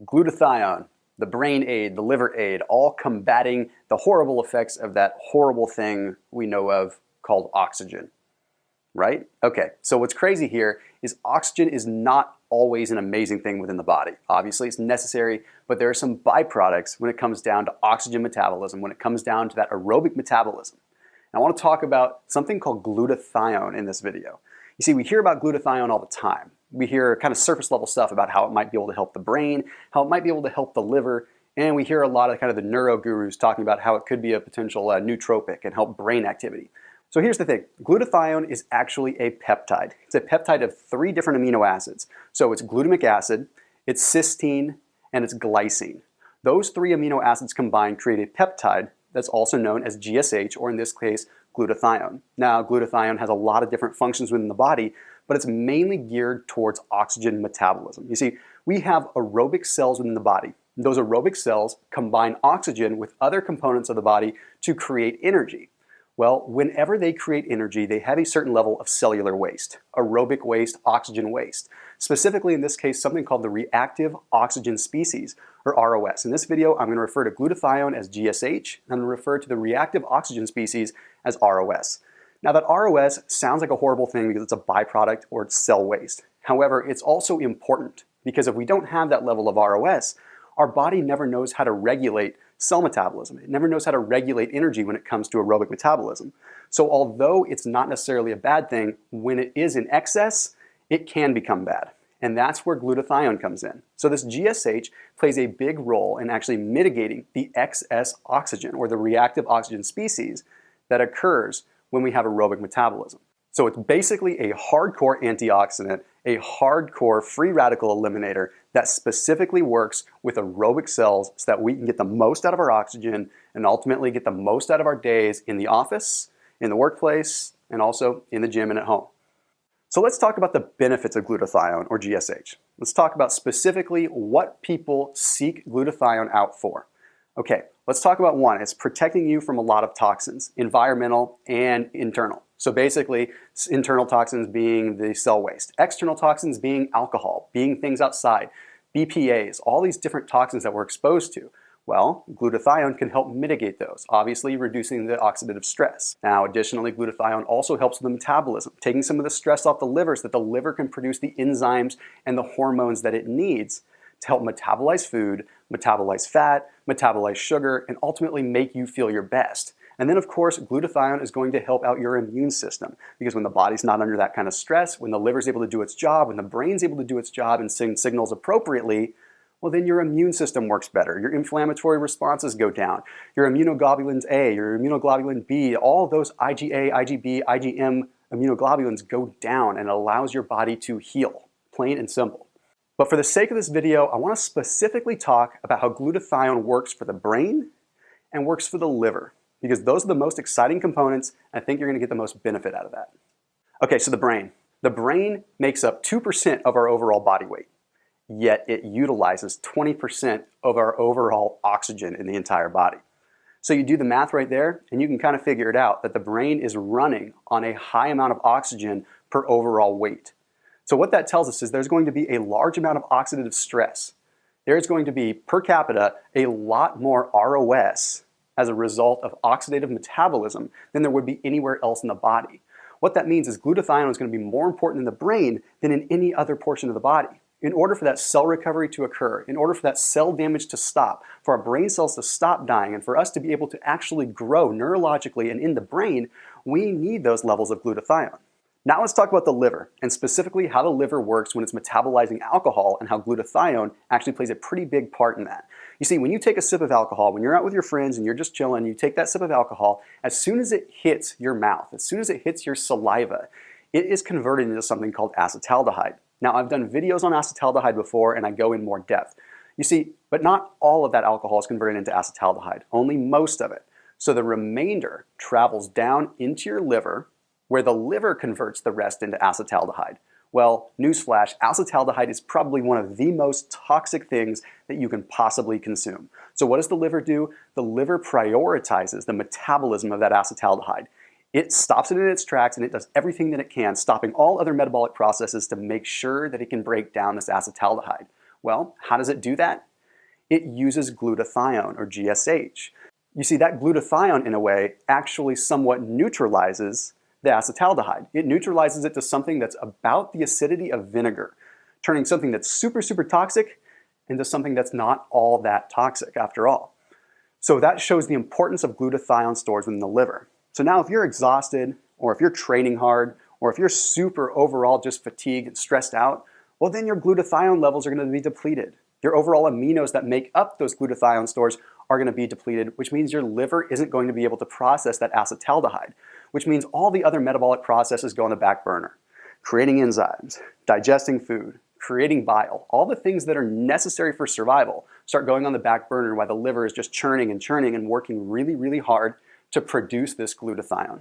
Glutathione, the brain aid, the liver aid, all combating the horrible effects of that horrible thing we know of called oxygen, right? Okay, so what's crazy here is oxygen is not always an amazing thing within the body. Obviously it's necessary, but there are some byproducts when it comes down to oxygen metabolism, when it comes down to that aerobic metabolism. And I want to talk about something called glutathione in this video. You see, we hear about glutathione all the time. We hear kind of surface level stuff about how it might be able to help the brain, how it might be able to help the liver, and we hear a lot of kind of the neuro gurus talking about how it could be a potential nootropic and help brain activity. So here's the thing, glutathione is actually a peptide. It's a peptide of 3 different amino acids. So it's glutamic acid, it's cysteine, and it's glycine. Those 3 amino acids combined create a peptide that's also known as GSH, or in this case, glutathione. Now, glutathione has a lot of different functions within the body, but it's mainly geared towards oxygen metabolism. You see, we have aerobic cells within the body. Those aerobic cells combine oxygen with other components of the body to create energy. Well, whenever they create energy, they have a certain level of cellular waste, aerobic waste, oxygen waste. Specifically in this case, something called the reactive oxygen species, or ROS. In this video, I'm going to refer to glutathione as GSH, and I'm going to refer to the reactive oxygen species as ROS. Now that ROS sounds like a horrible thing because it's a byproduct or it's cell waste. However, it's also important because if we don't have that level of ROS, our body never knows how to regulate cell metabolism. It never knows how to regulate energy when it comes to aerobic metabolism. So although it's not necessarily a bad thing, when it is in excess, it can become bad. And that's where glutathione comes in. So this GSH plays a big role in actually mitigating the excess oxygen or the reactive oxygen species that occurs when we have aerobic metabolism. So it's basically a hardcore antioxidant, a hardcore free radical eliminator that specifically works with aerobic cells so that we can get the most out of our oxygen and ultimately get the most out of our days in the office, in the workplace, and also in the gym and at home. So let's talk about the benefits of glutathione or GSH. Let's talk about specifically what people seek glutathione out for. Okay, let's talk about one. It's protecting you from a lot of toxins, environmental and internal. So basically, internal toxins being the cell waste, external toxins being alcohol, being things outside, BPAs, all these different toxins that we're exposed to. Well, glutathione can help mitigate those, obviously reducing the oxidative stress. Now, additionally, glutathione also helps with the metabolism, taking some of the stress off the liver so that the liver can produce the enzymes and the hormones that it needs to help metabolize food, metabolize fat, metabolize sugar, and ultimately make you feel your best. And then, of course, glutathione is going to help out your immune system because when the body's not under that kind of stress, when the liver's able to do its job, when the brain's able to do its job and send signals appropriately, well, then your immune system works better. Your inflammatory responses go down. Your immunoglobulins A, your immunoglobulin B, all those IgA, IgB, IgM immunoglobulins go down and it allows your body to heal, plain and simple. But for the sake of this video, I want to specifically talk about how glutathione works for the brain and works for the liver, because those are the most exciting components, and I think you're going to get the most benefit out of that. Okay, so the brain. The brain makes up 2% of our overall body weight, yet it utilizes 20% of our overall oxygen in the entire body. So you do the math right there, and you can kind of figure it out that the brain is running on a high amount of oxygen per overall weight. So what that tells us is there's going to be a large amount of oxidative stress. There's going to be, per capita, a lot more ROS as a result of oxidative metabolism than there would be anywhere else in the body. What that means is glutathione is going to be more important in the brain than in any other portion of the body. In order for that cell recovery to occur, in order for that cell damage to stop, for our brain cells to stop dying, and for us to be able to actually grow neurologically and in the brain, we need those levels of glutathione. Now let's talk about the liver, and specifically how the liver works when it's metabolizing alcohol and how glutathione actually plays a pretty big part in that. You see, when you take a sip of alcohol, when you're out with your friends and you're just chilling, you take that sip of alcohol, as soon as it hits your mouth, as soon as it hits your saliva, it is converted into something called acetaldehyde. Now, I've done videos on acetaldehyde before and I go in more depth. You see, but not all of that alcohol is converted into acetaldehyde, only most of it. So the remainder travels down into your liver, where the liver converts the rest into acetaldehyde. Well, newsflash, acetaldehyde is probably one of the most toxic things that you can possibly consume. So what does the liver do? The liver prioritizes the metabolism of that acetaldehyde. It stops it in its tracks and it does everything that it can, stopping all other metabolic processes to make sure that it can break down this acetaldehyde. Well, how does it do that? it uses glutathione, or GSH. You see, that glutathione, in a way, actually somewhat neutralizes the acetaldehyde. It neutralizes it to something that's about the acidity of vinegar, turning something that's super, super toxic into something that's not all that toxic after all. So that shows the importance of glutathione stores within the liver. So now if you're exhausted, or if you're training hard, or if you're super overall just fatigued and stressed out, well then your glutathione levels are going to be depleted. Your overall aminos that make up those glutathione stores are going to be depleted, which means your liver isn't going to be able to process that acetaldehyde, which means all the other metabolic processes go on the back burner. Creating enzymes, digesting food, creating bile, all the things that are necessary for survival start going on the back burner while the liver is just churning and churning and working really, really hard to produce this glutathione.